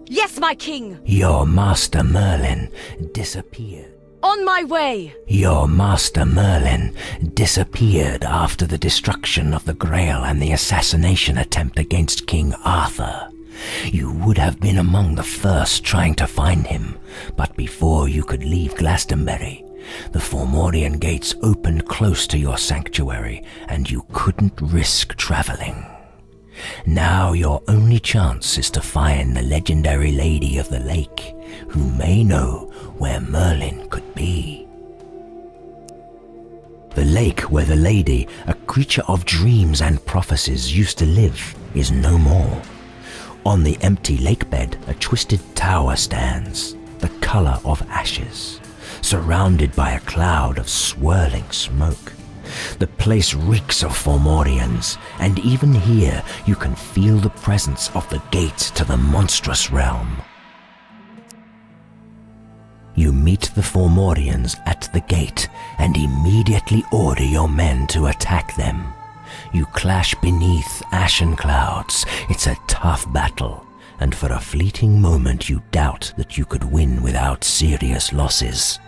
Yes, my king! Your master Merlin disappeared. On my way! Your master Merlin disappeared after the destruction of the Grail and the assassination attempt against King Arthur. You would have been among the first trying to find him, but before you could leave Glastonbury, the Fomorian gates opened close to your sanctuary, and you couldn't risk traveling. Now your only chance is to find the legendary Lady of the Lake, who may know where Merlin could be. The lake where the lady, a creature of dreams and prophecies, used to live is no more. On the empty lakebed, a twisted tower stands, the color of ashes, surrounded by a cloud of swirling smoke. The place reeks of Fomorians, and even here you can feel the presence of the gate to the monstrous realm. You meet the Fomorians at the gate and immediately order your men to attack them. You clash beneath ashen clouds. It's a tough battle, and for a fleeting moment you doubt that you could win without serious losses.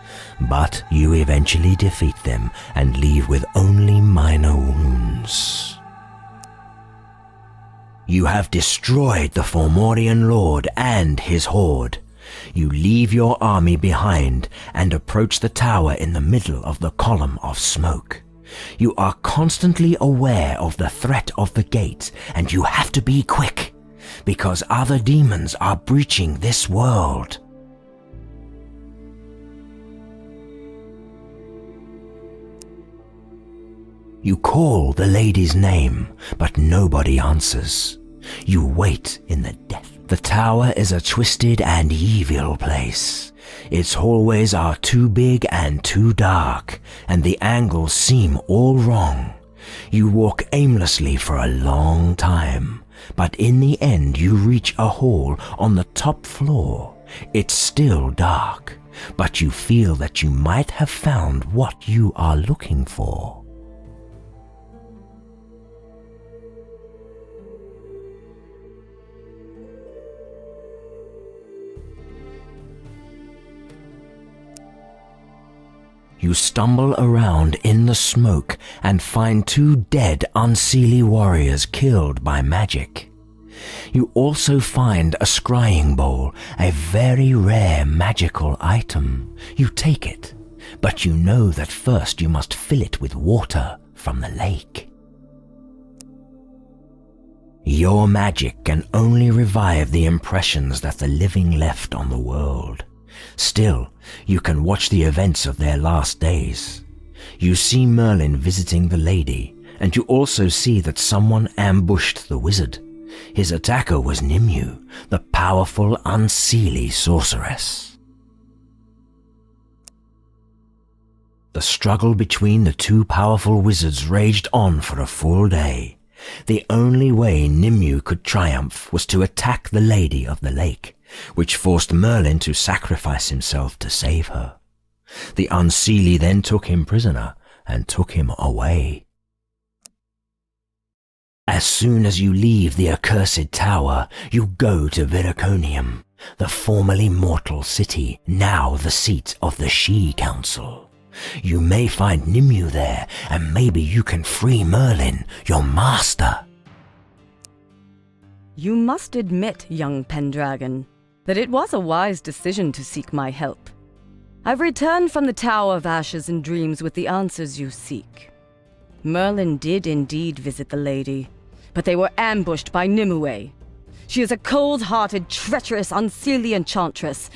But you eventually defeat them and leave with only minor wounds. You have destroyed the Fomorian Lord and his horde. You leave your army behind and approach the tower in the middle of the column of smoke. You are constantly aware of the threat of the gate, and you have to be quick, because other demons are breaching this world. You call the lady's name, but nobody answers. You wait in the death. The tower is a twisted and evil place. Its hallways are too big and too dark, and the angles seem all wrong. You walk aimlessly for a long time, but in the end you reach a hall on the top floor. It's still dark, but you feel that you might have found what you are looking for. You stumble around in the smoke and find 2 dead Unseelie warriors killed by magic. You also find a scrying bowl, a very rare magical item. You take it, but you know that first you must fill it with water from the lake. Your magic can only revive the impressions that the living left on the world. Still, you can watch the events of their last days. You see Merlin visiting the lady, and you also see that someone ambushed the wizard. His attacker was Nimue, the powerful Unseelie sorceress. The struggle between the 2 powerful wizards raged on for a full day. The only way Nimue could triumph was to attack the Lady of the Lake, which forced Merlin to sacrifice himself to save her. The Unseelie then took him prisoner and took him away. As soon as you leave the accursed tower, you go to Viraconium, the formerly mortal city, now the seat of the She Council. You may find Nimue there, and maybe you can free Merlin, your master. You must admit, young Pendragon, that it was a wise decision to seek my help. I've returned from the Tower of Ashes and Dreams with the answers you seek. Merlin did indeed visit the lady, but they were ambushed by Nimue. She is a cold-hearted, treacherous, Unseelie enchantress,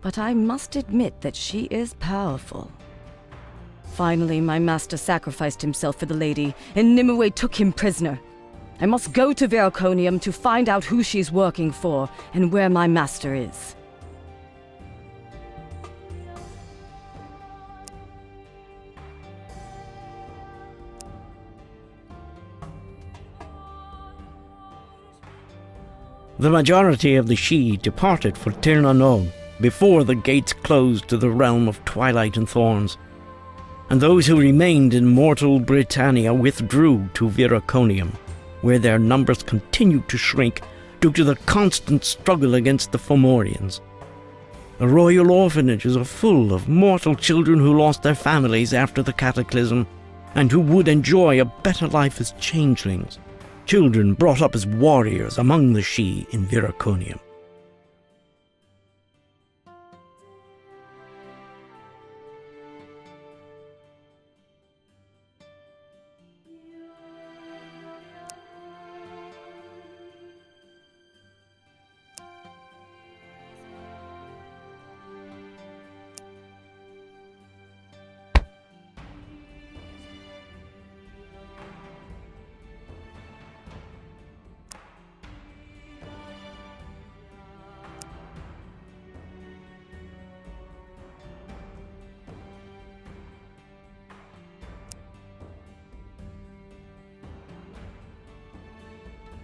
but I must admit that she is powerful. Finally, my master sacrificed himself for the lady, and Nimue took him prisoner. I must go to Viraconium to find out who she's working for and where my master is. The majority of the She departed for Tir na Nog before the gates closed to the realm of Twilight and Thorns, and those who remained in mortal Britannia withdrew to Viraconium, where their numbers continued to shrink due to the constant struggle against the Fomorians. The royal orphanages are full of mortal children who lost their families after the cataclysm and who would enjoy a better life as changelings, children brought up as warriors among the Sidhe in Viraconium.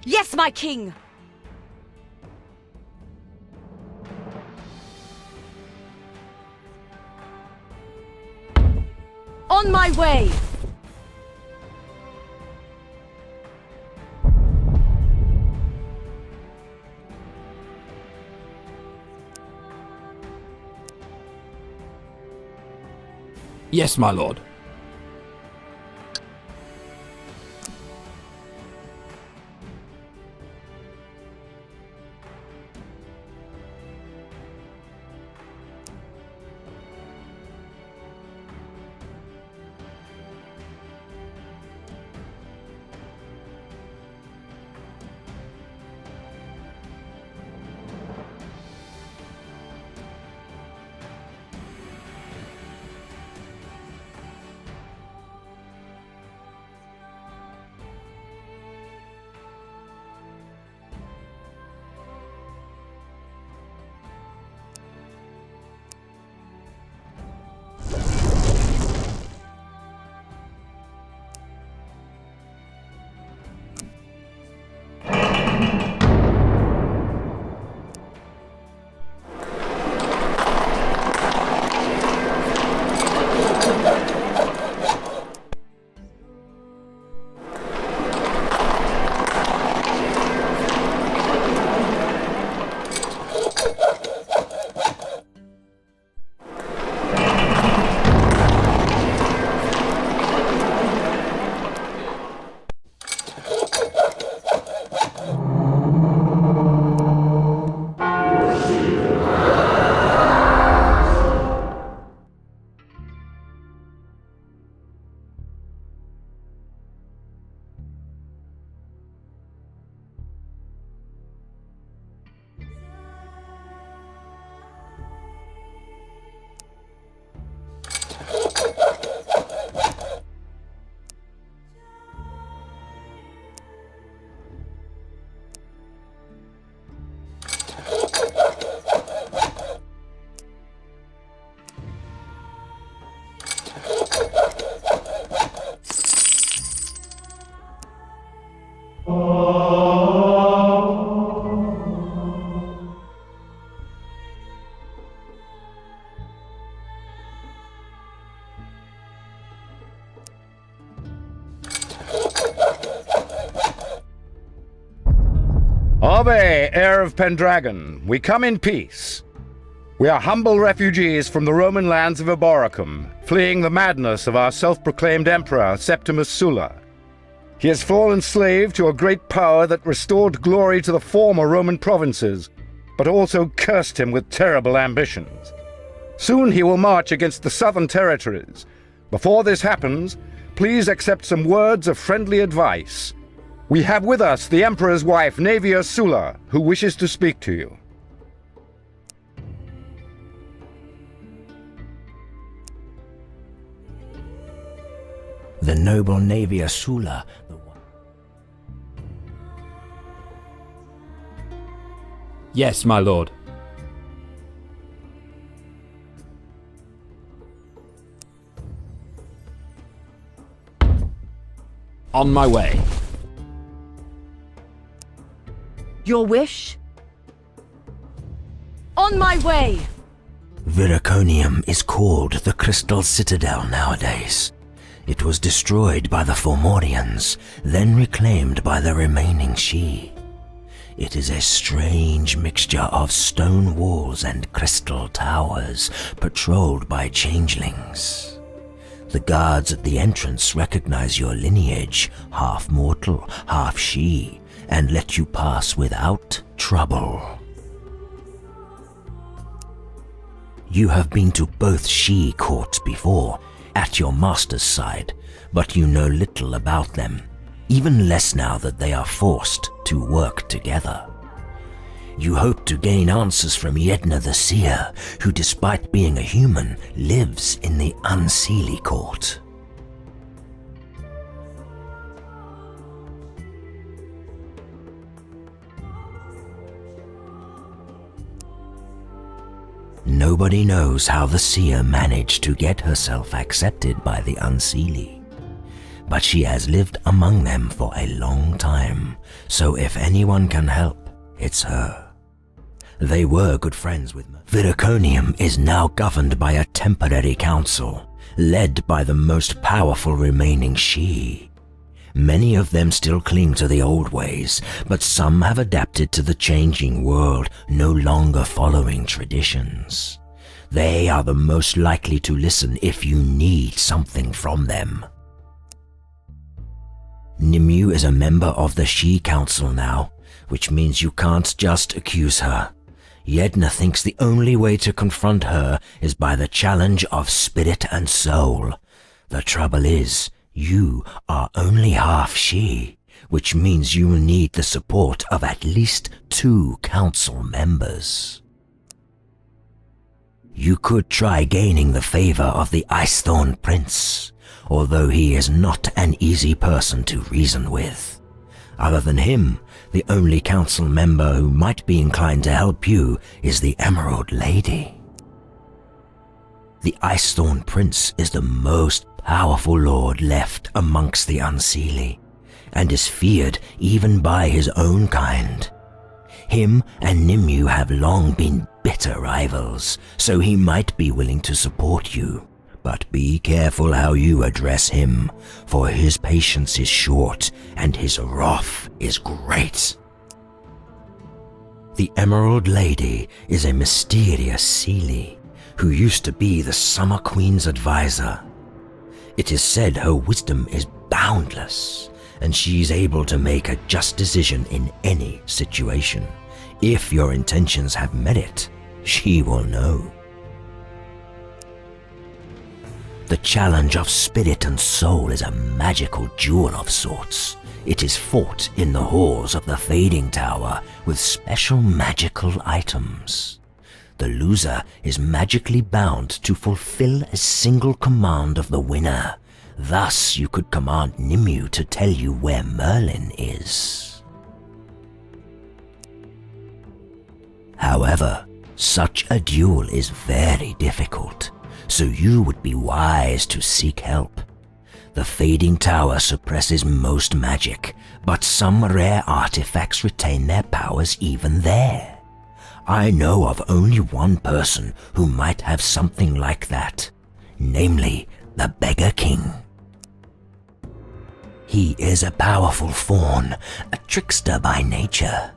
Yes, my king! On my way! Yes, my lord. Ave, heir of Pendragon, we come in peace. We are humble refugees from the Roman lands of Eboracum, fleeing the madness of our self-proclaimed emperor, Septimus Sulla. He has fallen slave to a great power that restored glory to the former Roman provinces, but also cursed him with terrible ambitions. Soon he will march against the southern territories. Before this happens, please accept some words of friendly advice. We have with us the Emperor's wife, Naevia Sulla, who wishes to speak to you. The noble Naevia Sulla, Yes, my lord. On my way. Your wish? On my way! Viraconium is called the Crystal Citadel nowadays. It was destroyed by the Fomorians, then reclaimed by the remaining Sidhe. It is a strange mixture of stone walls and crystal towers patrolled by changelings. The guards at the entrance recognize your lineage, half mortal, half she, and let you pass without trouble. You have been to both she courts before, at your master's side, but you know little about them, even less now that they are forced to work together. You hope to gain answers from Yedna the Seer, who despite being a human, lives in the Unseelie Court. Nobody knows how the Seer managed to get herself accepted by the Unseelie, but she has lived among them for a long time, so if anyone can help, it's her. They were good friends with me. Viraconium is now governed by a temporary council, led by the most powerful remaining she. Many of them still cling to the old ways, but some have adapted to the changing world, no longer following traditions. They are the most likely to listen if you need something from them. Nimue is a member of the She Council now, which means you can't just accuse her. Yedna thinks the only way to confront her is by the challenge of spirit and soul. The trouble is, you are only half she, which means you need the support of at least 2 council members. You could try gaining the favor of the Icethorn Prince, although he is not an easy person to reason with. Other than him, the only council member who might be inclined to help you is the Emerald Lady. The Icethorn Prince is the most powerful lord left amongst the Unseelie, and is feared even by his own kind. Him and Nimue have long been bitter rivals, so he might be willing to support you. But be careful how you address him, for his patience is short and his wrath is great. The Emerald Lady is a mysterious Seelie who used to be the Summer Queen's advisor. It is said her wisdom is boundless, and she's able to make a just decision in any situation. If your intentions have merit, she will know. The challenge of spirit and soul is a magical duel of sorts. It is fought in the halls of the Fading Tower with special magical items. The loser is magically bound to fulfill a single command of the winner. Thus, you could command Nimue to tell you where Merlin is. However, such a duel is very difficult, so you would be wise to seek help. The Fading Tower suppresses most magic, but some rare artifacts retain their powers even there. I know of only one person who might have something like that, namely the Beggar King. He is a powerful faun, a trickster by nature.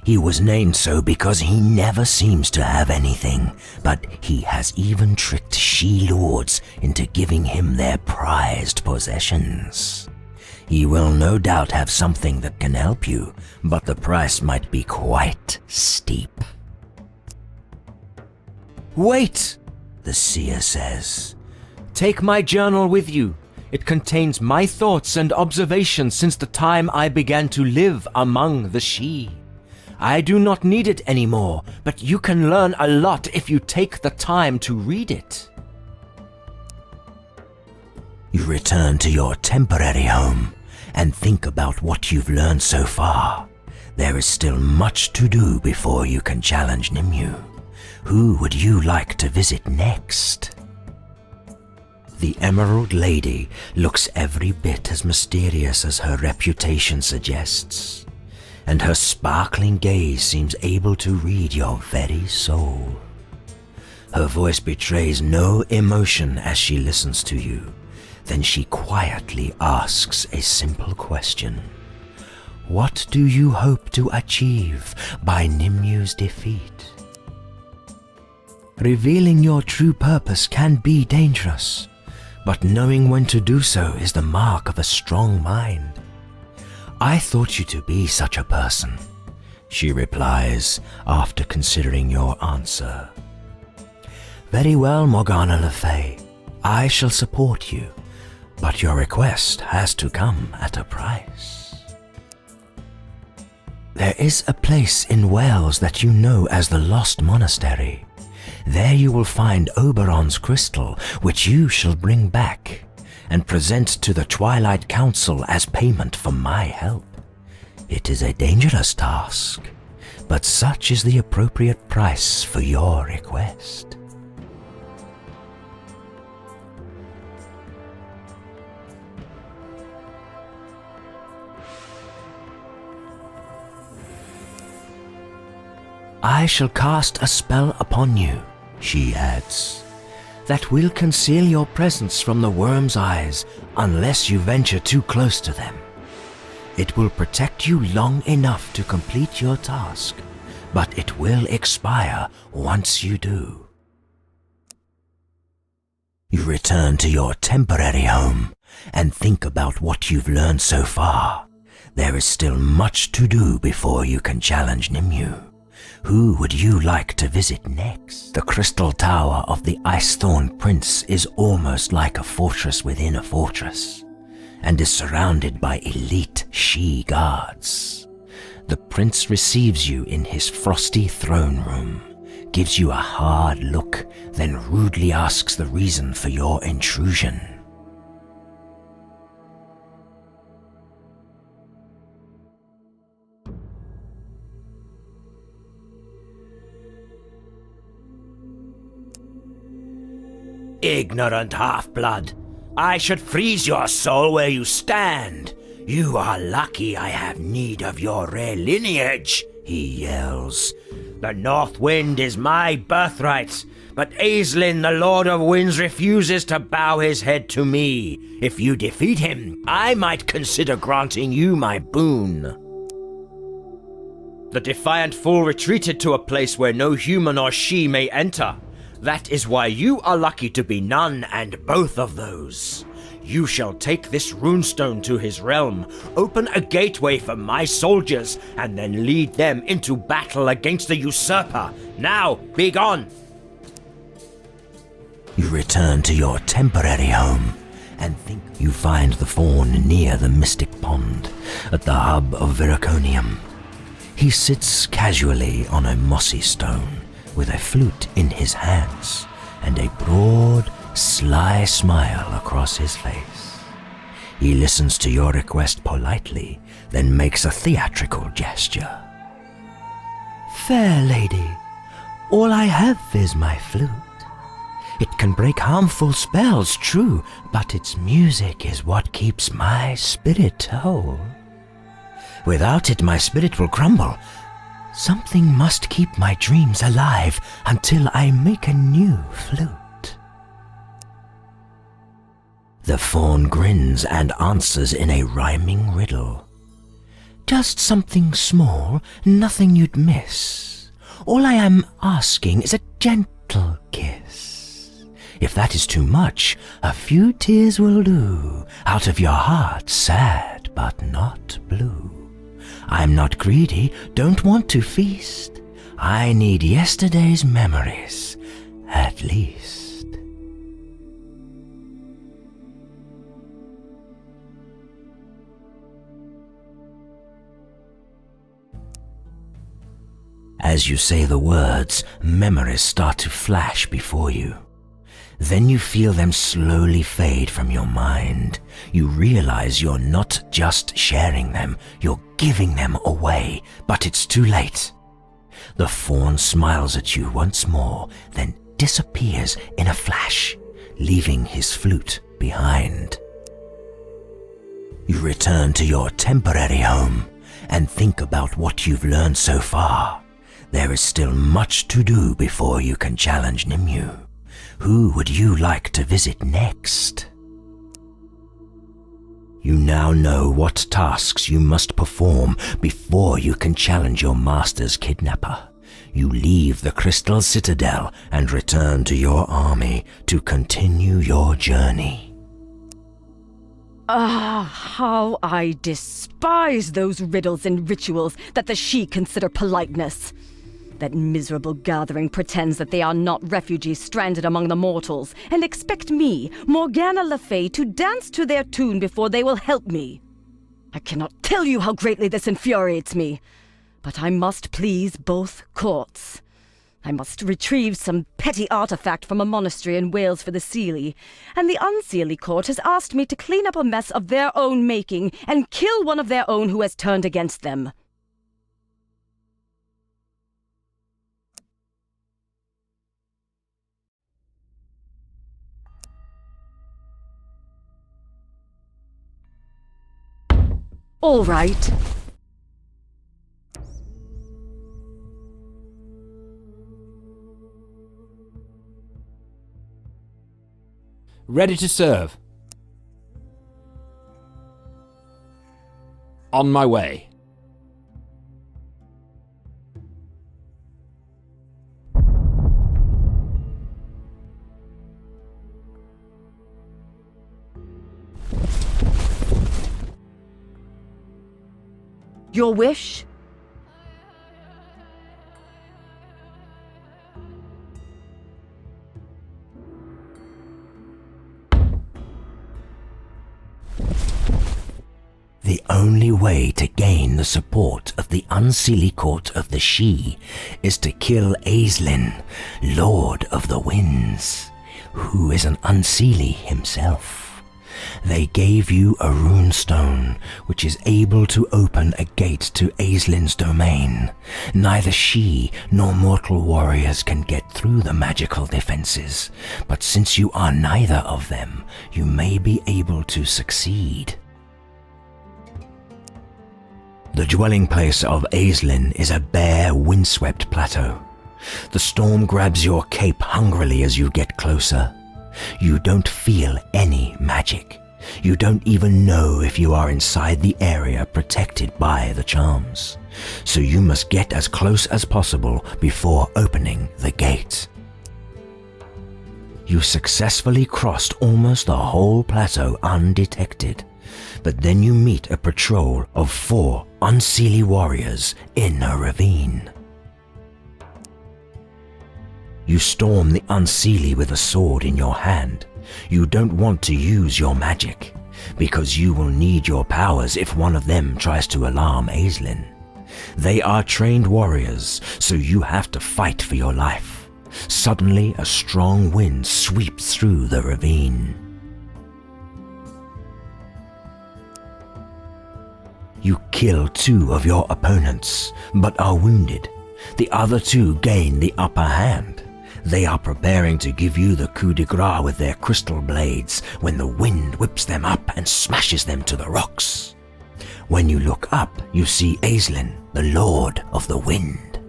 He was named so because he never seems to have anything, but he has even tricked she-lords into giving him their prized possessions. He will no doubt have something that can help you, but the price might be quite steep. Wait, the seer says. Take my journal with you. It contains my thoughts and observations since the time I began to live among the she. I do not need it anymore, but you can learn a lot if you take the time to read it. You return to your temporary home and think about what you've learned so far. There is still much to do before you can challenge Nimue. Who would you like to visit next? The Emerald Lady looks every bit as mysterious as her reputation suggests, and her sparkling gaze seems able to read your very soul. Her voice betrays no emotion as she listens to you. Then she quietly asks a simple question. What do you hope to achieve by Nimnu's defeat? Revealing your true purpose can be dangerous, but knowing when to do so is the mark of a strong mind. I thought you to be such a person, she replies after considering your answer. Very well, Morgana Le Fay. I shall support you, but your request has to come at a price. There is a place in Wales that you know as the Lost Monastery. There you will find Oberon's crystal, which you shall bring back and present to the Twilight Council as payment for my help. It is a dangerous task, but such is the appropriate price for your request. I shall cast a spell upon you, she adds, that will conceal your presence from the worm's eyes unless you venture too close to them. It will protect you long enough to complete your task, but it will expire once you do. You return to your temporary home and think about what you've learned so far. There is still much to do before you can challenge Nimue. Who would you like to visit next? The Crystal Tower of the Icethorn Prince is almost like a fortress within a fortress, and is surrounded by elite she guards. The prince receives you in his frosty throne room, gives you a hard look, then rudely asks the reason for your intrusion. Ignorant half-blood, I should freeze your soul where you stand. You are lucky I have need of your rare lineage, he yells. The North Wind is my birthright, but Aeslin, the Lord of Winds, refuses to bow his head to me. If you defeat him, I might consider granting you my boon. The defiant fool retreated to a place where no human or she may enter. That is why you are lucky to be none and both of those. You shall take this runestone to his realm, open a gateway for my soldiers, and then lead them into battle against the usurper. Now, be gone! You return to your temporary home and think you find the fawn near the Mystic Pond at the hub of Veraconium. He sits casually on a mossy stone with a flute in his hands and a broad, sly smile across his face. He listens to your request politely, then makes a theatrical gesture. Fair lady, all I have is my flute. It can break harmful spells, true, but its music is what keeps my spirit whole. Without it, my spirit will crumble. Something must keep my dreams alive until I make a new flute. The fawn grins and answers in a rhyming riddle. Just something small, nothing you'd miss. All I am asking is a gentle kiss. If that is too much, a few tears will do, out of your heart, sad but not blue. I'm not greedy, don't want to feast. I need yesterday's memories, at least. As you say the words, memories start to flash before you. Then you feel them slowly fade from your mind. You realize you're not just sharing them, you're giving them away, but it's too late. The fawn smiles at you once more, then disappears in a flash, leaving his flute behind. You return to your temporary home and think about what you've learned so far. There is still much to do before you can challenge Nimue. Who would you like to visit next? You now know what tasks you must perform before you can challenge your master's kidnapper. You leave the Crystal Citadel and return to your army to continue your journey. Ah, how I despise those riddles and rituals that the Sidhe consider politeness. That miserable gathering pretends that they are not refugees stranded among the mortals, and expect me, Morgana Le Fay, to dance to their tune before they will help me. I cannot tell you how greatly this infuriates me, but I must please both courts. I must retrieve some petty artifact from a monastery in Wales for the Seelie, and the Unseelie court has asked me to clean up a mess of their own making and kill one of their own who has turned against them. All right. Ready to serve. On my way. Your wish? The only way to gain the support of the Unseelie court of the Sidhe is to kill Aeslin, Lord of the Winds, who is an Unseelie himself. They gave you a runestone, which is able to open a gate to Aeslin's domain. Neither she nor mortal warriors can get through the magical defenses, but since you are neither of them, you may be able to succeed. The dwelling place of Aeslin is a bare, windswept plateau. The storm grabs your cape hungrily as you get closer. You don't feel any magic. You don't even know if you are inside the area protected by the charms. So you must get as close as possible before opening the gate. You successfully crossed almost the whole plateau undetected, but then you meet a patrol of 4 Unseelie warriors in a ravine. You storm the Unseelie with a sword in your hand. You don't want to use your magic, because you will need your powers if one of them tries to alarm Aeslin. They are trained warriors, so you have to fight for your life. Suddenly, a strong wind sweeps through the ravine. You kill 2 of your opponents, but are wounded. The other 2 gain the upper hand. They are preparing to give you the coup de grace with their crystal blades when the wind whips them up and smashes them to the rocks. When you look up, you see Aeslin, the Lord of the Wind.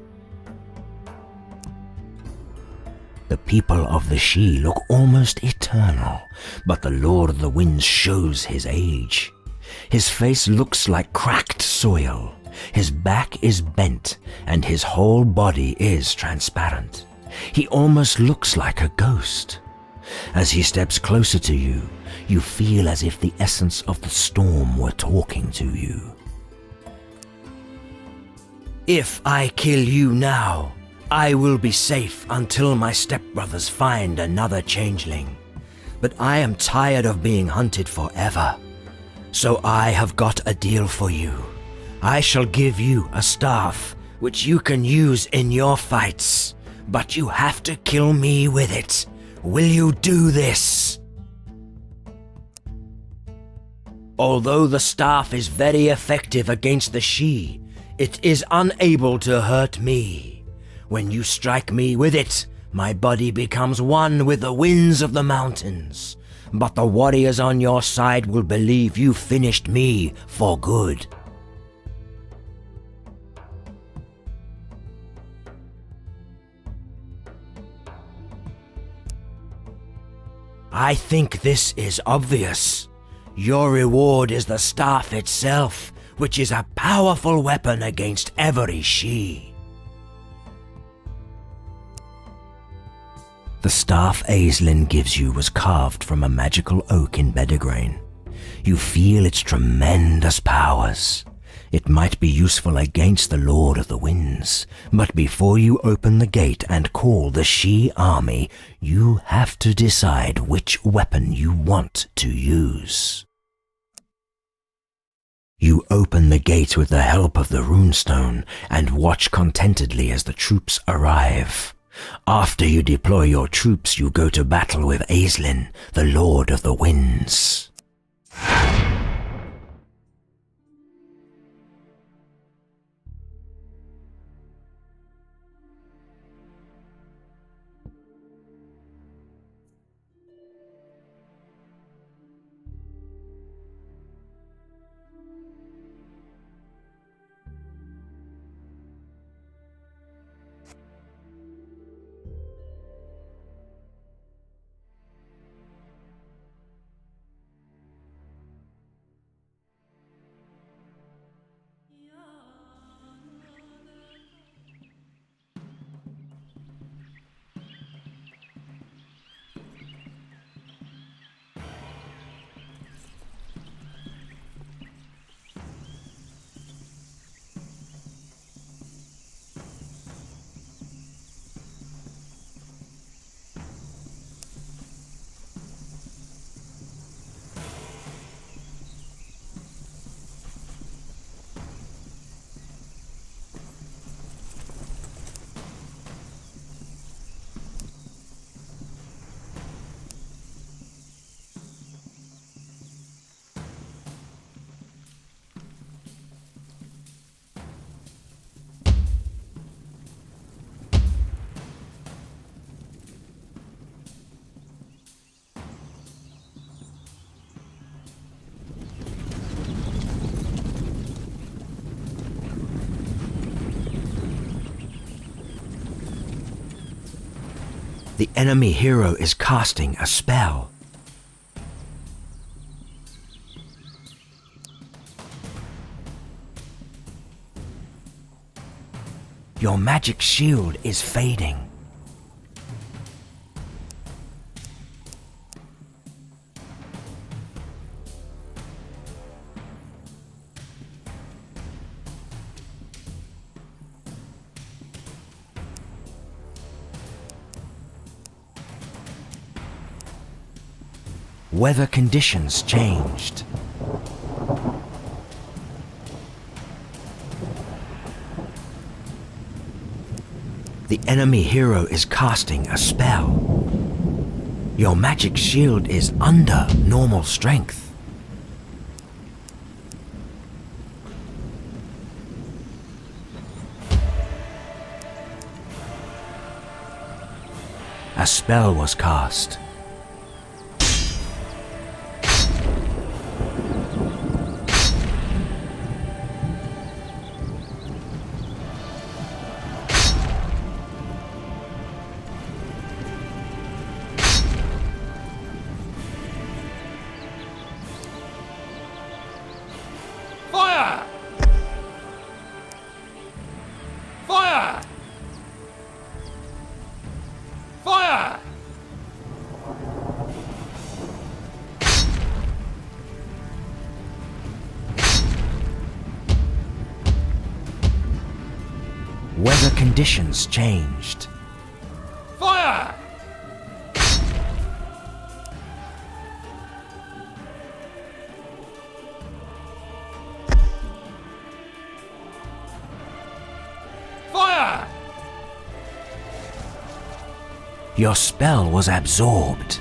The people of the Sidhe look almost eternal, but the Lord of the Winds shows his age. His face looks like cracked soil. His back is bent, and his whole body is transparent. He almost looks like a ghost. As he steps closer to you, you feel as if the essence of the storm were talking to you. If I kill you now, I will be safe until my stepbrothers find another changeling. But I am tired of being hunted forever. So I have got a deal for you. I shall give you a staff, which you can use in your fights. But you have to kill me with it. Will you do this? Although the staff is very effective against the Sidhe, it is unable to hurt me. When you strike me with it, my body becomes one with the winds of the mountains. But the warriors on your side will believe you finished me for good. I think this is obvious. Your reward is the staff itself, which is a powerful weapon against every Shi. The staff Aislinn gives you was carved from a magical oak in Bedegrain. You feel its tremendous powers. It might be useful against the Lord of the Winds, but before you open the gate and call the Shi army, you have to decide which weapon you want to use. You open the gate with the help of the runestone and watch contentedly as the troops arrive. After you deploy your troops, you go to battle with Aislinn, the Lord of the Winds. The enemy hero is casting a spell. Your magic shield is fading. Weather conditions changed. The enemy hero is casting a spell. Your magic shield is under normal strength. A spell was cast. Fire! Fire! Fire! Weather conditions changed. Fire! Fire! Your spell was absorbed.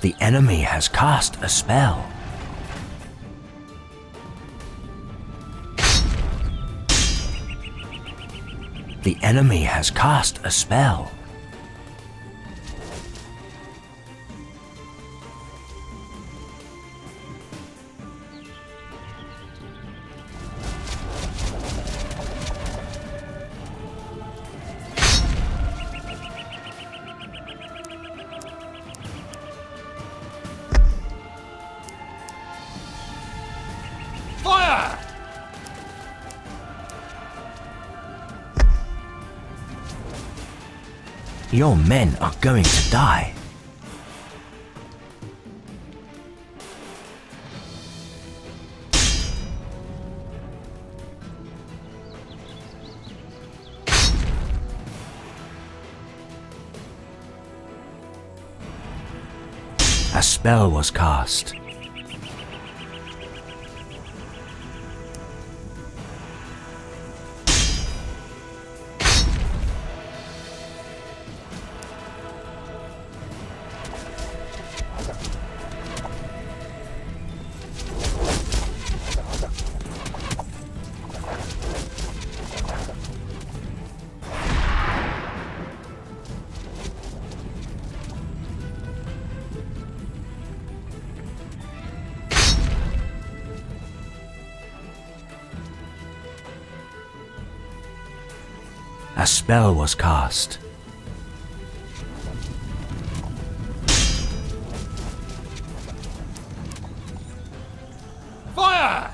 The enemy has cast a spell. The enemy has cast a spell. Your men are going to die. A spell was cast. A spell was cast. Fire!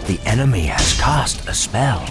The enemy has cast a spell.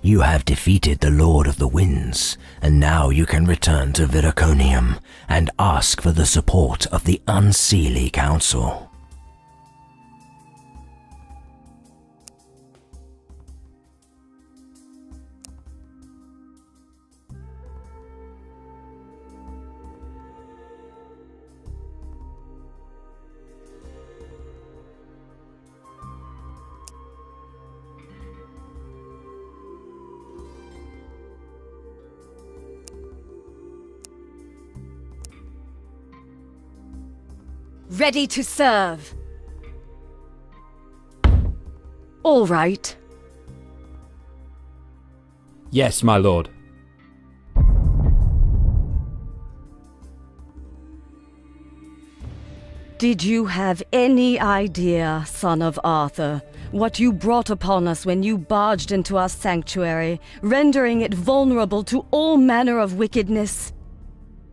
You have defeated the Lord of the Winds, and now you can return to Viraconium and ask for the support of the Unseelie Council. ready to serve. All right. Yes, my lord. Did you have any idea, son of Arthur, what you brought upon us when you barged into our sanctuary, rendering it vulnerable to all manner of wickedness?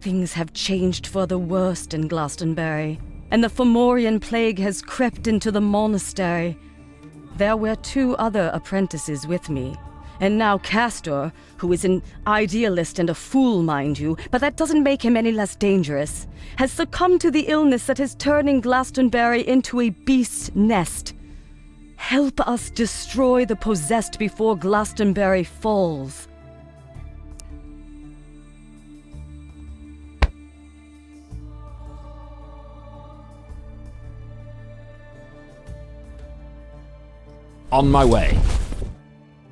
Things have changed for the worst in Glastonbury, and the Fomorian plague has crept into the monastery. There were 2 other apprentices with me, and now Castor, who is an idealist and a fool, mind you, but that doesn't make him any less dangerous, has succumbed to the illness that is turning Glastonbury into a beast's nest. Help us destroy the possessed before Glastonbury falls. On my way.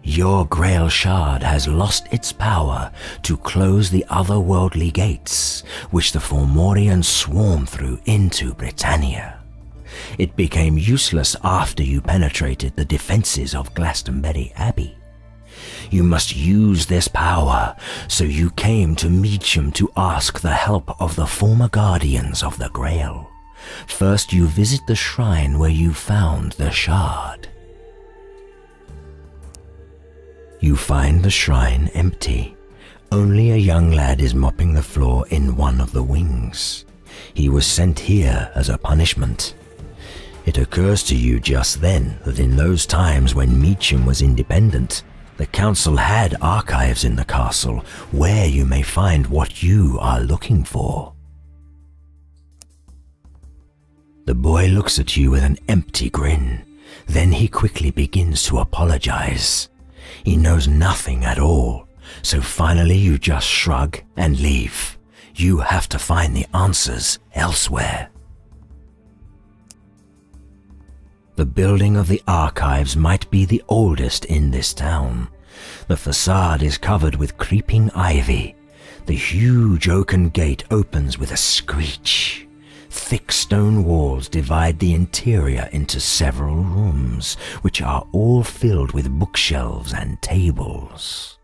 Your Grail Shard has lost its power to close the otherworldly gates which the Fomorians swarm through into Britannia. It became useless after you penetrated the defenses of Glastonbury Abbey. You must use this power, so you came to Meacham to ask the help of the former guardians of the Grail. First you visit the shrine where you found the shard. You find the shrine empty. Only a young lad is mopping the floor in one of the wings. He was sent here as a punishment. It occurs to you just then that in those times when Meacham was independent, the council had archives in the castle where you may find what you are looking for. The boy looks at you with an empty grin. Then he quickly begins to apologize. He knows nothing at all, so finally you just shrug and leave. You have to find the answers elsewhere. The building of the archives might be the oldest in this town. The facade is covered with creeping ivy. The huge oaken gate opens with a screech. Thick stone walls divide the interior into several rooms, which are all filled with bookshelves and tables.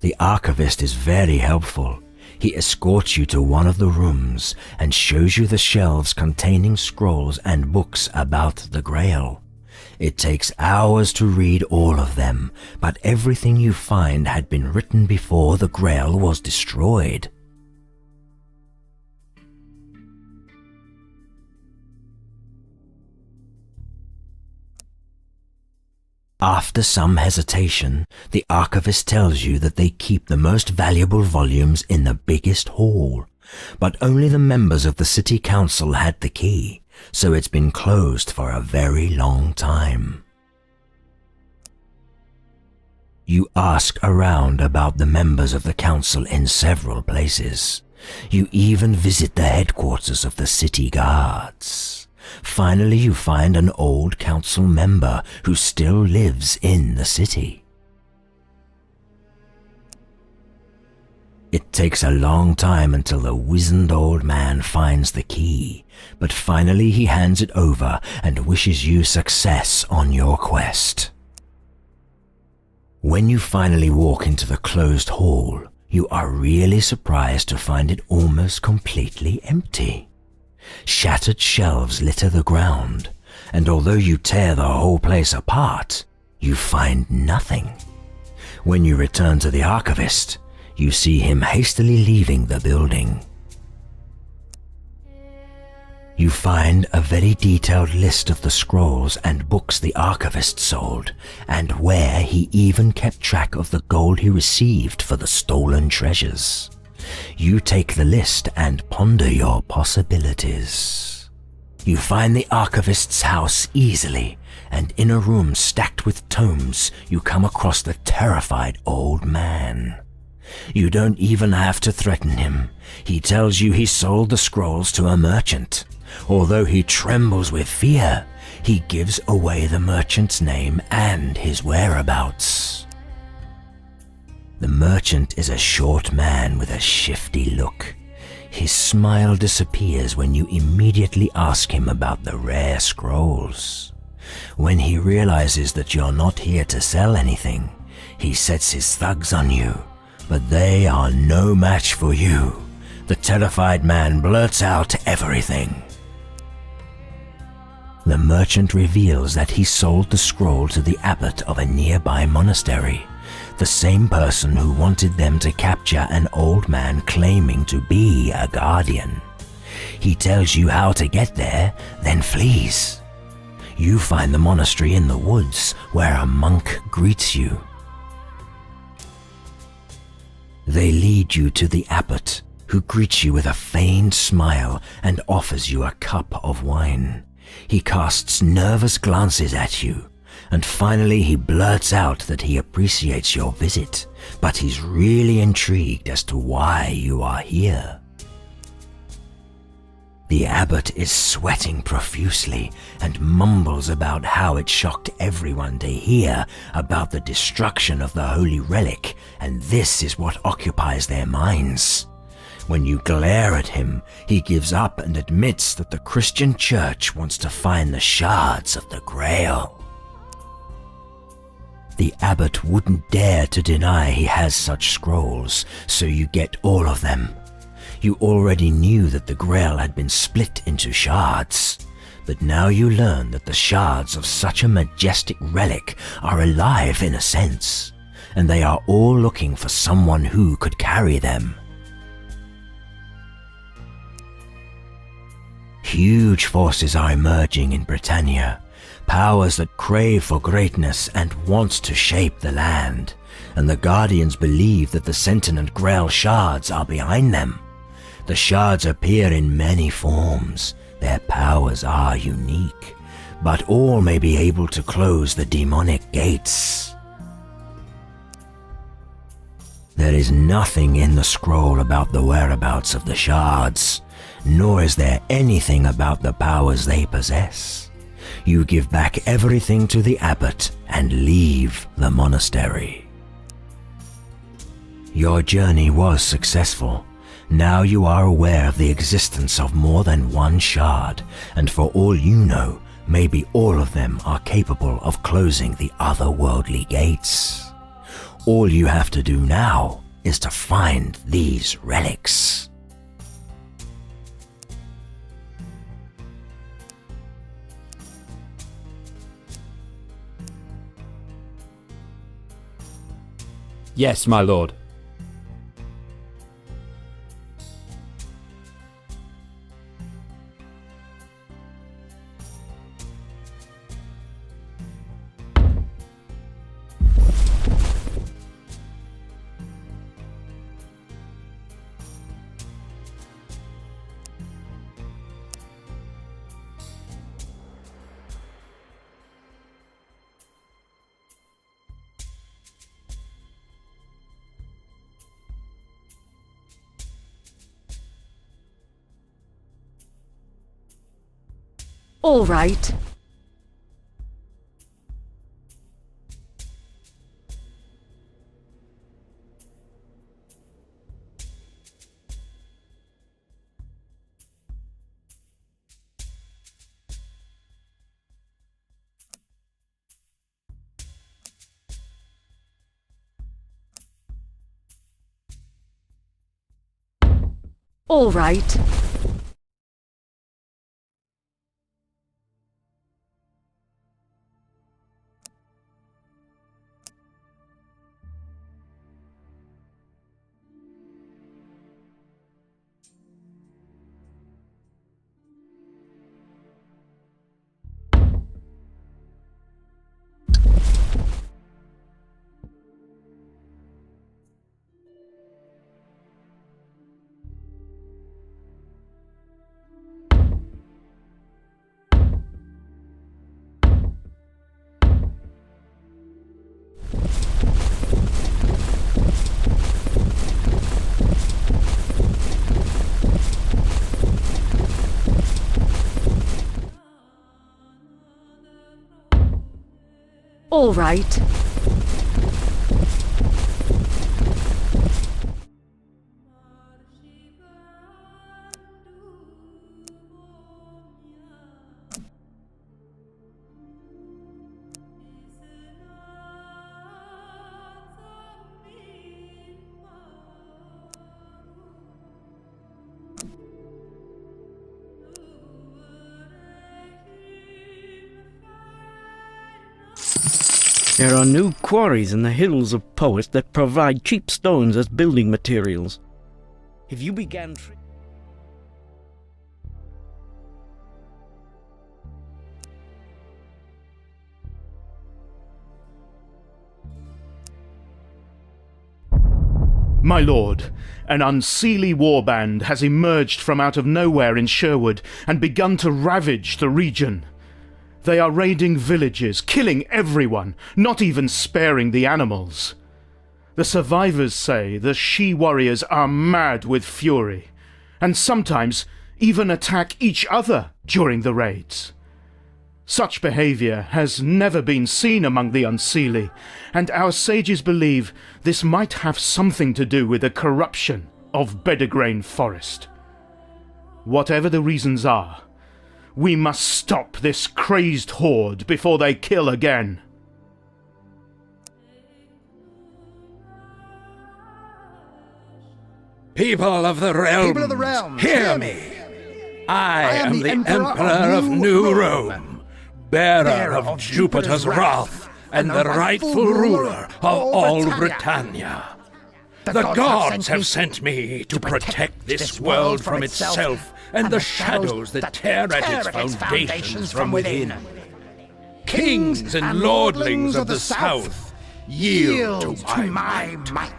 The archivist is very helpful. He escorts you to one of the rooms and shows you the shelves containing scrolls and books about the Grail. It takes hours to read all of them, but everything you find had been written before the Grail was destroyed. After some hesitation, the archivist tells you that they keep the most valuable volumes in the biggest hall, but only the members of the city council had the key, so it's been closed for a very long time. You ask around about the members of the council in several places. You even visit the headquarters of the city guards. Finally, you find an old council member who still lives in the city. It takes a long time until the wizened old man finds the key, but finally he hands it over and wishes you success on your quest. When you finally walk into the closed hall, you are really surprised to find it almost completely empty. Shattered shelves litter the ground, and although you tear the whole place apart, you find nothing. When you return to the archivist, you see him hastily leaving the building. You find a very detailed list of the scrolls and books the archivist sold, and where he even kept track of the gold he received for the stolen treasures. You take the list and ponder your possibilities. You find the archivist's house easily, and in a room stacked with tomes, you come across the terrified old man. You don't even have to threaten him. He tells you he sold the scrolls to a merchant. Although he trembles with fear, he gives away the merchant's name and his whereabouts. The merchant is a short man with a shifty look. His smile disappears when you immediately ask him about the rare scrolls. When he realizes that you're not here to sell anything, he sets his thugs on you, but they are no match for you. The terrified man blurts out everything. The merchant reveals that he sold the scroll to the abbot of a nearby monastery, the same person who wanted them to capture an old man claiming to be a guardian. He tells you how to get there, then flees. You find the monastery in the woods, where a monk greets you. They lead you to the abbot, who greets you with a feigned smile and offers you a cup of wine. He casts nervous glances at you, and finally he blurts out that he appreciates your visit, but he's really intrigued as to why you are here. The abbot is sweating profusely and mumbles about how it shocked everyone to hear about the destruction of the holy relic, and this is what occupies their minds. When you glare at him, he gives up and admits that the Christian Church wants to find the shards of the Grail. The abbot wouldn't dare to deny he has such scrolls, so you get all of them. You already knew that the Grail had been split into shards, but now you learn that the shards of such a majestic relic are alive in a sense, and they are all looking for someone who could carry them. Huge forces are emerging in Britannia, powers that crave for greatness and want to shape the land, and the Guardians believe that the sentient Grail shards are behind them. The shards appear in many forms, their powers are unique, but all may be able to close the demonic gates. There is nothing in the scroll about the whereabouts of the shards, nor is there anything about the powers they possess. You give back everything to the abbot and leave the monastery. Your journey was successful. Now you are aware of the existence of more than one shard, and for all you know, maybe all of them are capable of closing the otherworldly gates. All you have to do now is to find these relics. Yes, my lord. All right. All right. All right. There are new quarries in the hills of Poet that provide cheap stones as building materials. If you began... My lord, an unseelie warband has emerged from out of nowhere in Sherwood and begun to ravage the region. They are raiding villages, killing everyone, not even sparing the animals. The survivors say the she-warriors are mad with fury, and sometimes even attack each other during the raids. Such behavior has never been seen among the Unseelie, and our sages believe this might have something to do with the corruption of Bedegrain Forest. Whatever the reasons are, we must stop this crazed horde before they kill again. People of the realms, hear me! I am the Emperor of New Rome, bearer of Jupiter's wrath, and the rightful ruler of all Britannia. The gods have sent me to protect this world from itself and the shadows that tear at its foundations from within. Kings and lordlings of the south, yield to my might.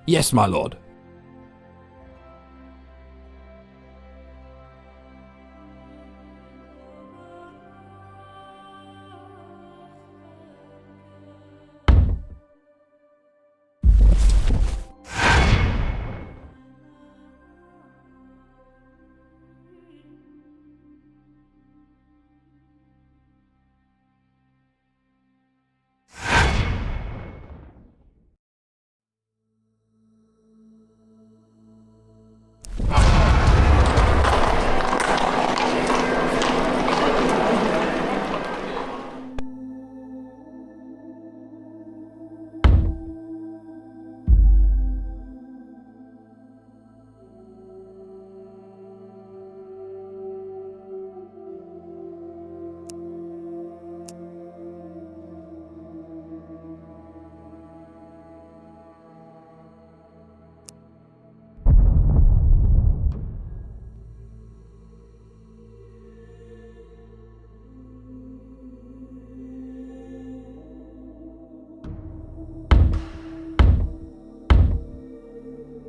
Yes, my lord.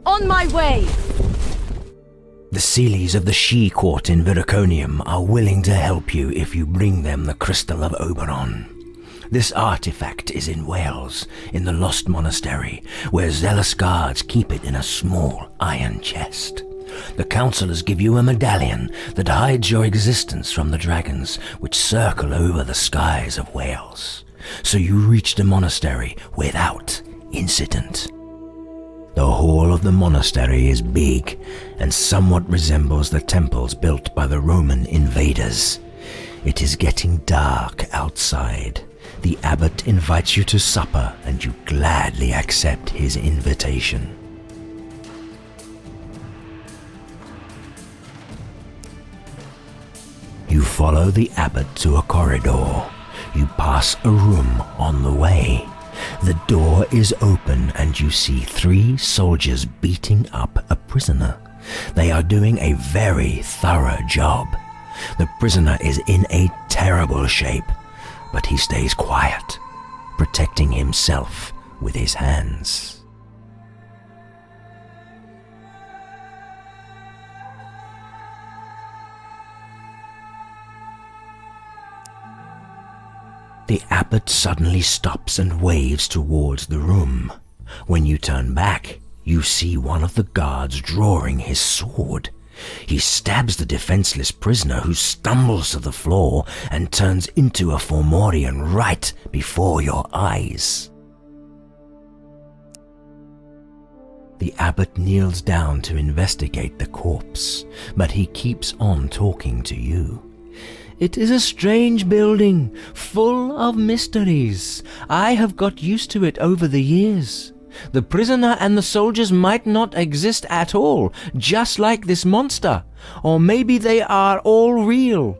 On my way! The Seelies of the She Court in Viraconium are willing to help you if you bring them the Crystal of Oberon. This artifact is in Wales, in the Lost Monastery, where zealous guards keep it in a small iron chest. The counselors give you a medallion that hides your existence from the dragons which circle over the skies of Wales, so you reach the monastery without incident. The hall of the monastery is big and somewhat resembles the temples built by the Roman invaders. It is getting dark outside. The abbot invites you to supper and you gladly accept his invitation. You follow the abbot to a corridor. You pass a room on the way. The door is open and you see 3 soldiers beating up a prisoner. They are doing a very thorough job. The prisoner is in a terrible shape, but he stays quiet, protecting himself with his hands. The abbot suddenly stops and waves towards the room. When you turn back, you see one of the guards drawing his sword. He stabs the defenseless prisoner, who stumbles to the floor and turns into a Fomorian right before your eyes. The abbot kneels down to investigate the corpse, but he keeps on talking to you. It is a strange building, full of mysteries. I have got used to it over the years. The prisoner and the soldiers might not exist at all, just like this monster. Or maybe they are all real.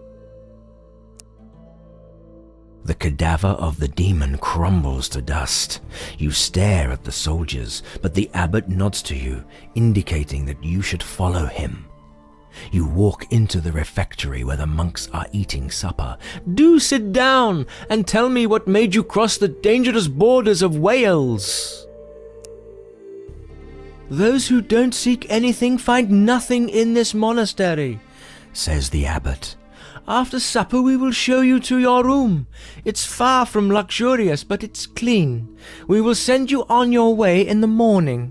The cadaver of the demon crumbles to dust. You stare at the soldiers, but the abbot nods to you, indicating that you should follow him. You walk into the refectory where the monks are eating supper. Do sit down and tell me what made you cross the dangerous borders of Wales. Those who don't seek anything find nothing in this monastery, says the abbot. After supper we will show you to your room. It's far from luxurious, but it's clean. We will send you on your way in the morning.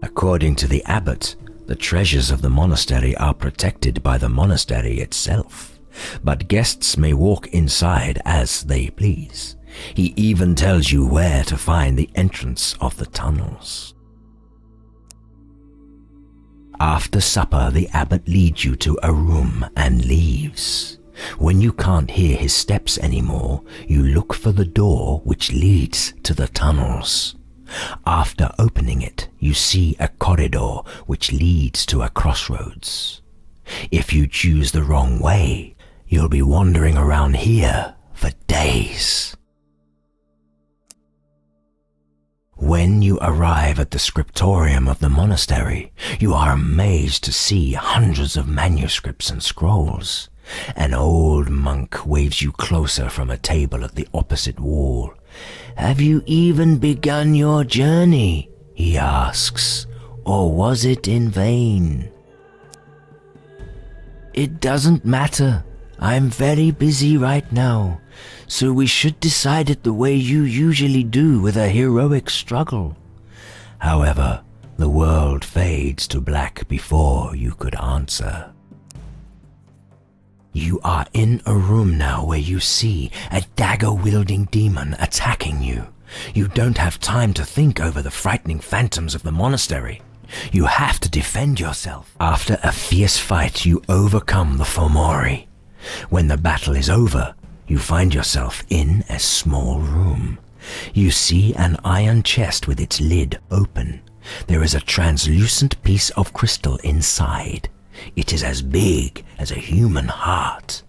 According to the abbot, the treasures of the monastery are protected by the monastery itself, but guests may walk inside as they please. He even tells you where to find the entrance of the tunnels. After supper, the abbot leads you to a room and leaves. When you can't hear his steps anymore, you look for the door which leads to the tunnels. After opening it, you see a corridor which leads to a crossroads. If you choose the wrong way, you'll be wandering around here for days. When you arrive at the scriptorium of the monastery, you are amazed to see hundreds of manuscripts and scrolls. An old monk waves you closer from a table at the opposite wall. Have you even begun your journey? He asks. Or was it in vain? It doesn't matter. I'm very busy right now, so we should decide it the way you usually do with a heroic struggle. However, the world fades to black before you could answer. You are in a room now where you see a dagger-wielding demon attacking you. You don't have time to think over the frightening phantoms of the monastery. You have to defend yourself. After a fierce fight, you overcome the Fomori. When the battle is over, you find yourself in a small room. You see an iron chest with its lid open. There is a translucent piece of crystal inside. It is as big as a human heart.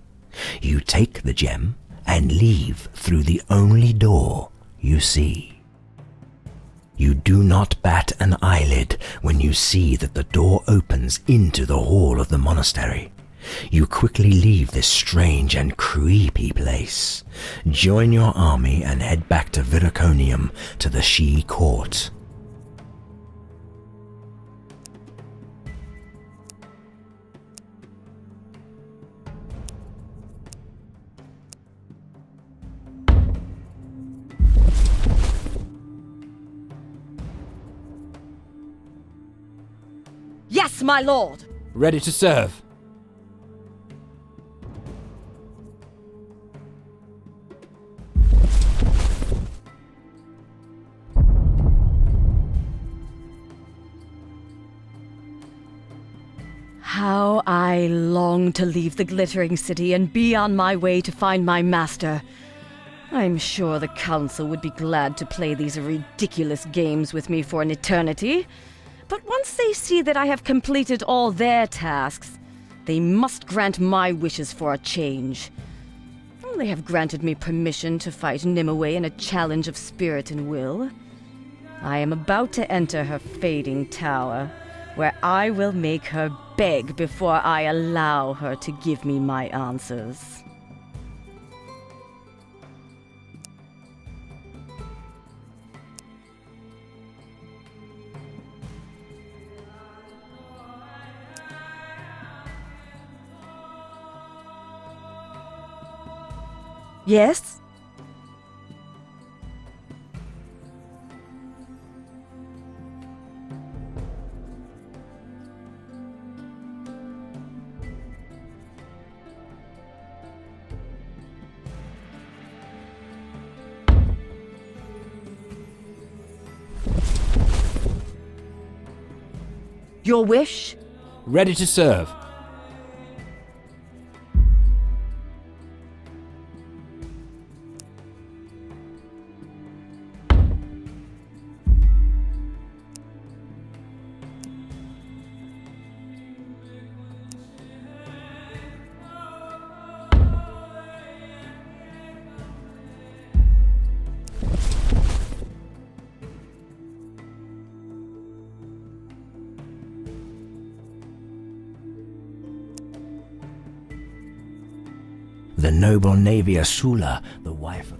You take the gem and leave through the only door you see. You do not bat an eyelid when you see that the door opens into the hall of the monastery. You quickly leave this strange and creepy place. Join your army and head back to Viraconium to the Sidhe court. Yes, my lord! Ready to serve. How I long to leave the glittering city and be on my way to find my master. I'm sure the council would be glad to play these ridiculous games with me for an eternity. But once they see that I have completed all their tasks, they must grant my wishes for a change. They have granted me permission to fight Nimue in a challenge of spirit and will. I am about to enter her fading tower, where I will make her beg before I allow her to give me my answers. Yes? Your wish? Ready to serve. The noble Navia Sula, the wife of...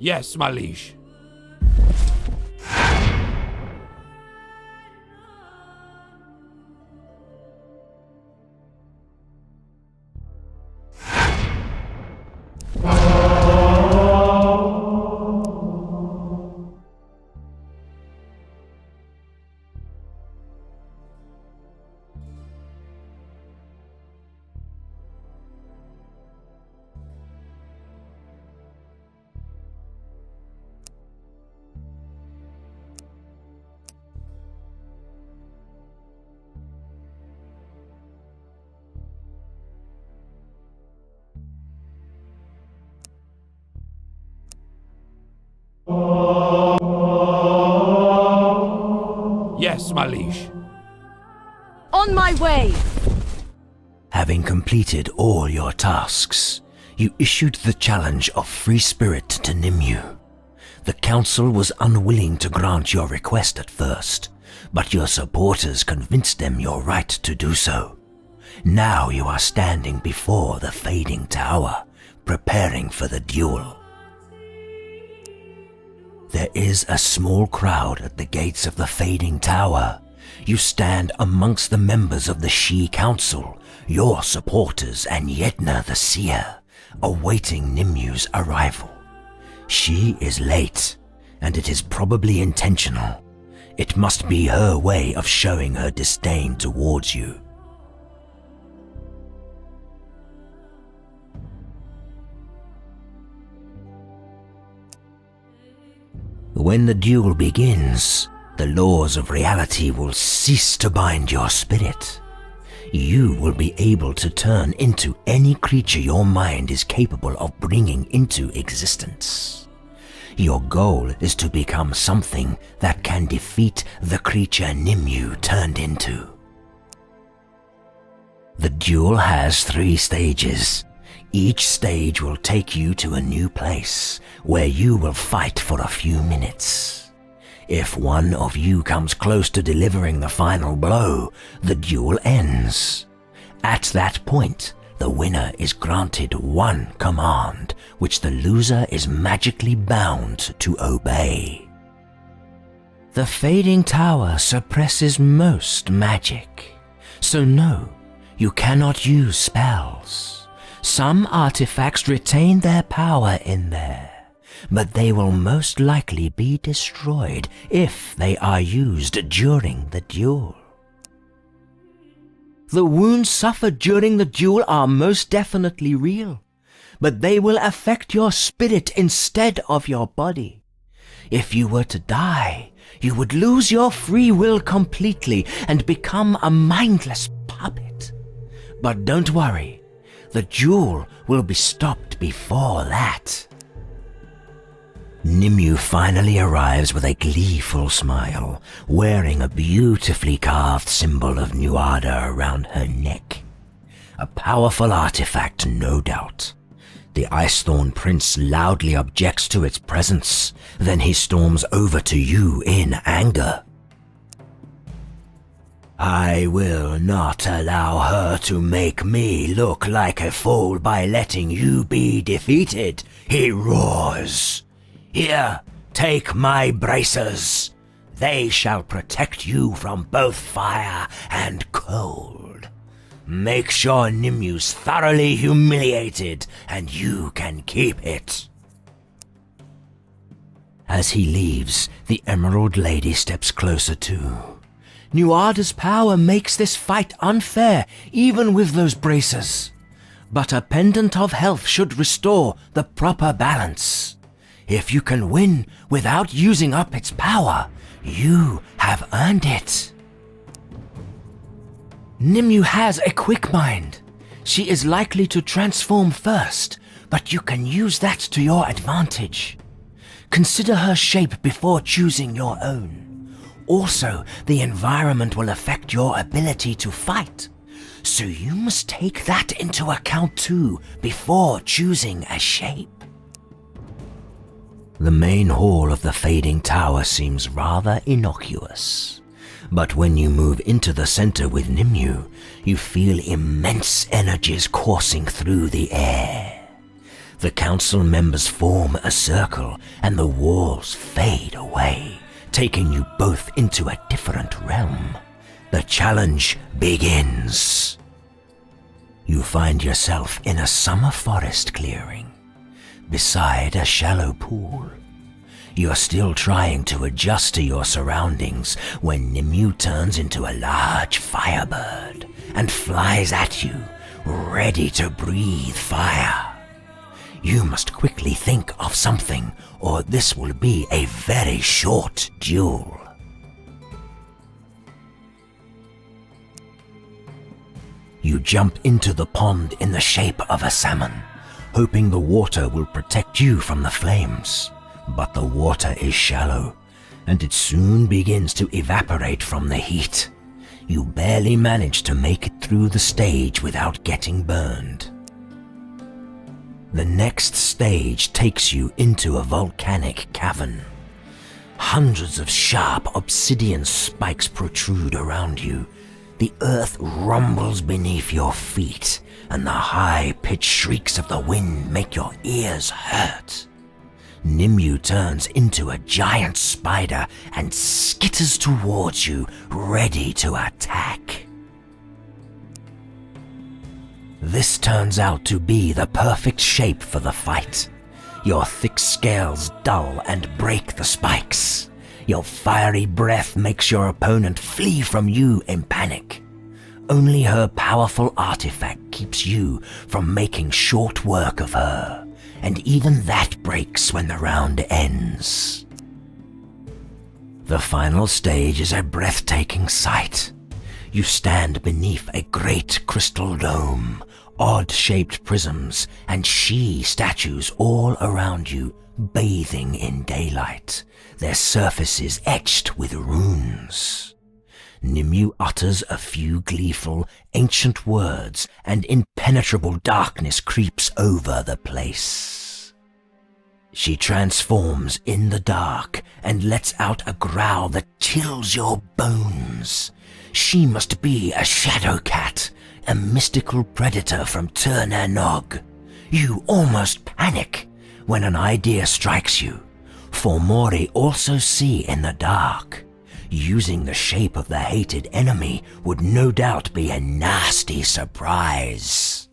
Yes, my liege. Yes, my liege. On my way! Having completed all your tasks, you issued the challenge of free spirit to Nimue. The council was unwilling to grant your request at first, but your supporters convinced them you're right to do so. Now you are standing before the Fading Tower, preparing for the duel. There is a small crowd at the gates of the Fading Tower. You stand amongst the members of the She Council, your supporters, and Yedna the Seer, awaiting Nimue's arrival. She is late, and it is probably intentional. It must be her way of showing her disdain towards you. When the duel begins, the laws of reality will cease to bind your spirit. You will be able to turn into any creature your mind is capable of bringing into existence. Your goal is to become something that can defeat the creature Nimue turned into. The duel has 3 stages. Each stage will take you to a new place, where you will fight for a few minutes. If one of you comes close to delivering the final blow, the duel ends. At that point, the winner is granted one command, which the loser is magically bound to obey. The Fading Tower suppresses most magic, so no, you cannot use spells. Some artifacts retain their power in there, but they will most likely be destroyed if they are used during the duel. The wounds suffered during the duel are most definitely real, but they will affect your spirit instead of your body. If you were to die, you would lose your free will completely and become a mindless puppet. But don't worry, the duel will be stopped before that. Nimue finally arrives with a gleeful smile, wearing a beautifully carved symbol of Nuada around her neck. A powerful artifact, no doubt. The Icethorn Prince loudly objects to its presence, then he storms over to you in anger. I will not allow her to make me look like a fool by letting you be defeated, he roars. Here, take my bracers. They shall protect you from both fire and cold. Make sure Nimue's thoroughly humiliated, and you can keep it. As he leaves, the Emerald Lady steps closer too. Nuada's power makes this fight unfair, even with those bracers. But a pendant of health should restore the proper balance. If you can win without using up its power, you have earned it. Nimue has a quick mind. She is likely to transform first, but you can use that to your advantage. Consider her shape before choosing your own. Also, the environment will affect your ability to fight, so you must take that into account too before choosing a shape. The main hall of the Fading Tower seems rather innocuous, but when you move into the center with Nimue, you feel immense energies coursing through the air. The council members form a circle and the walls fade away, taking you both into a different realm. The challenge begins. You find yourself in a summer forest clearing, beside a shallow pool. You're still trying to adjust to your surroundings when Nimue turns into a large firebird and flies at you, ready to breathe fire. You must quickly think of something, or this will be a very short duel. You jump into the pond in the shape of a salmon, hoping the water will protect you from the flames. But the water is shallow, and it soon begins to evaporate from the heat. You barely manage to make it through the stage without getting burned. The next stage takes you into a volcanic cavern. Hundreds of sharp obsidian spikes protrude around you. The earth rumbles beneath your feet, and the high-pitched shrieks of the wind make your ears hurt. Nimue turns into a giant spider and skitters towards you, ready to attack. This turns out to be the perfect shape for the fight. Your thick scales dull and break the spikes. Your fiery breath makes your opponent flee from you in panic. Only her powerful artifact keeps you from making short work of her, and even that breaks when the round ends. The final stage is a breathtaking sight. You stand beneath a great crystal dome, odd-shaped prisms, and she statues all around you, bathing in daylight, their surfaces etched with runes. Nimue utters a few gleeful, ancient words, and impenetrable darkness creeps over the place. She transforms in the dark and lets out a growl that chills your bones. She must be a shadow cat, a mystical predator from Tir na Nog. You almost panic when an idea strikes you. Fomori also see in the dark. Using the shape of the hated enemy would no doubt be a nasty surprise.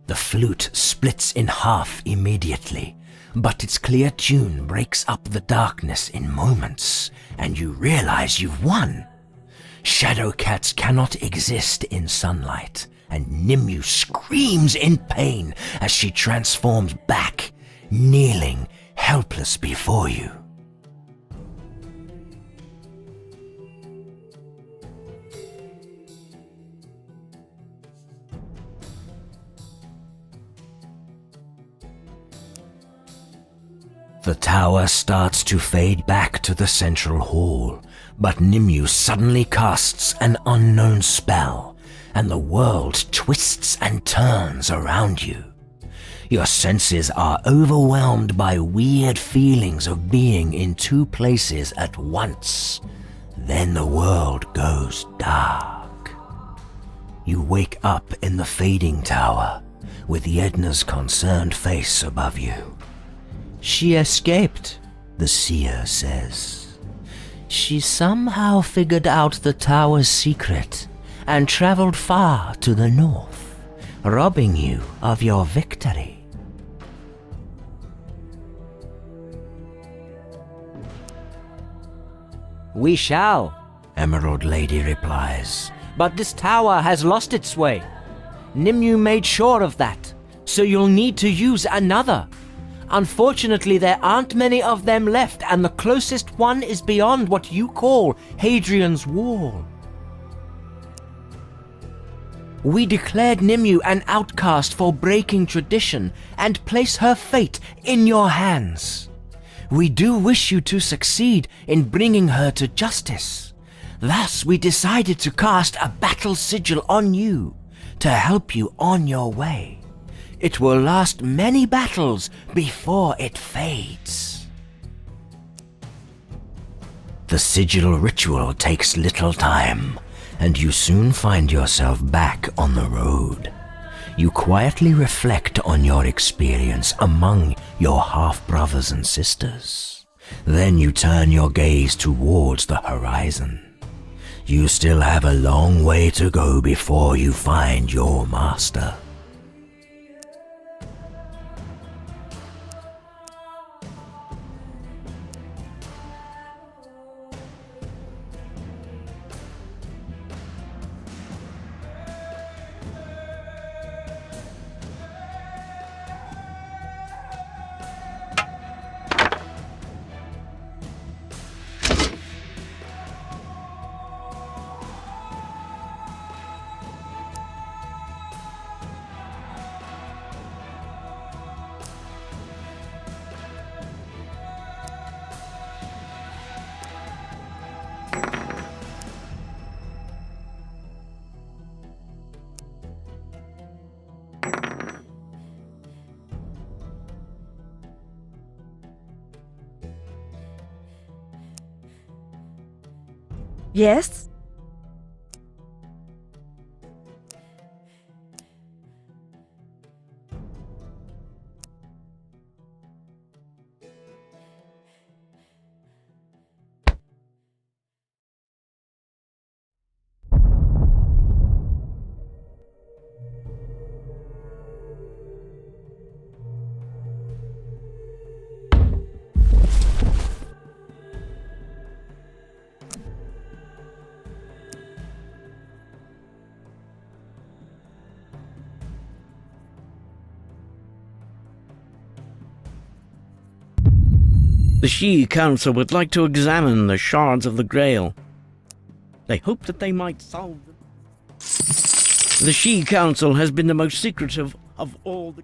The flute splits in half immediately, but its clear tune breaks up the darkness in moments, and you realize you've won. Shadow cats cannot exist in sunlight, and Nimue screams in pain as she transforms back, kneeling helpless before you. The tower starts to fade back to the central hall, but Nimue suddenly casts an unknown spell, and the world twists and turns around you. Your senses are overwhelmed by weird feelings of being in two places at once. Then the world goes dark. You wake up in the fading tower, with Yedna's concerned face above you. She escaped, the seer says. She somehow figured out the tower's secret and traveled far to the north, robbing you of your victory. We shall, Emerald Lady replies, but this tower has lost its way. Nimue made sure of that, so you'll need to use another. Unfortunately, there aren't many of them left, and the closest one is beyond what you call Hadrian's Wall. We declared Nimue an outcast for breaking tradition and place her fate in your hands. We do wish you to succeed in bringing her to justice. Thus, we decided to cast a battle sigil on you to help you on your way. It will last many battles before it fades. The sigil ritual takes little time, and you soon find yourself back on the road. You quietly reflect on your experience among your half-brothers and sisters. Then you turn your gaze towards the horizon. You still have a long way to go before you find your master. Yes? The Sidhe Council would like to examine the shards of the Grail. They hope that they might solve them. The Sidhe Council has been the most secretive of all the...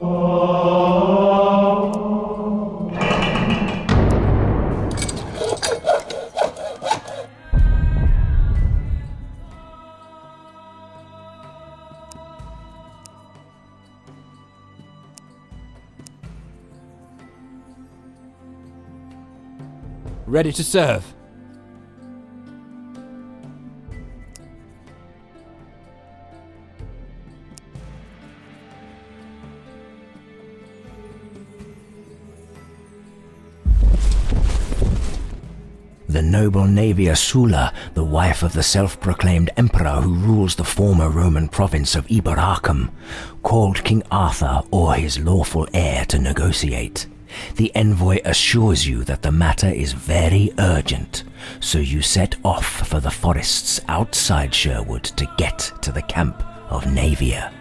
Ready to serve. The noble Naevia Sulla, the wife of the self-proclaimed emperor who rules the former Roman province of Iberacum, called King Arthur or his lawful heir to negotiate. The envoy assures you that the matter is very urgent, so you set off for the forests outside Sherwood to get to the camp of Naevia.